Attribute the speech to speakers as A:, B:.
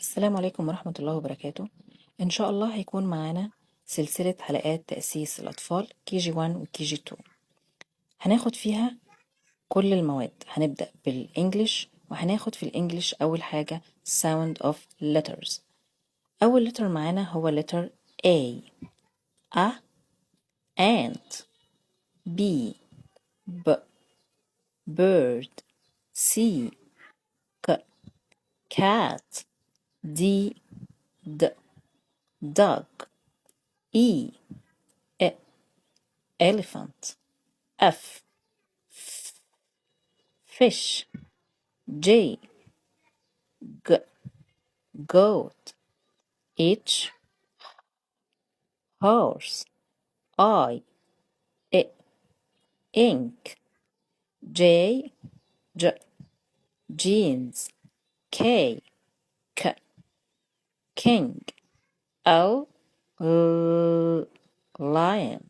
A: السلام عليكم ورحمة الله وبركاته. إن شاء الله هيكون معانا سلسلة حلقات تأسيس الأطفال KG 1 و KG 2. هناخد فيها كل المواد. هنبدأ بالإنجليش، وهناخد في الإنجليش أول حاجة sound of letters. أول letter معانا هو letter A. A ant. B b bird. C k cat. D d dog. E elephant. F fish. J goat. H horse. I ink. J jeans. K king. L lion.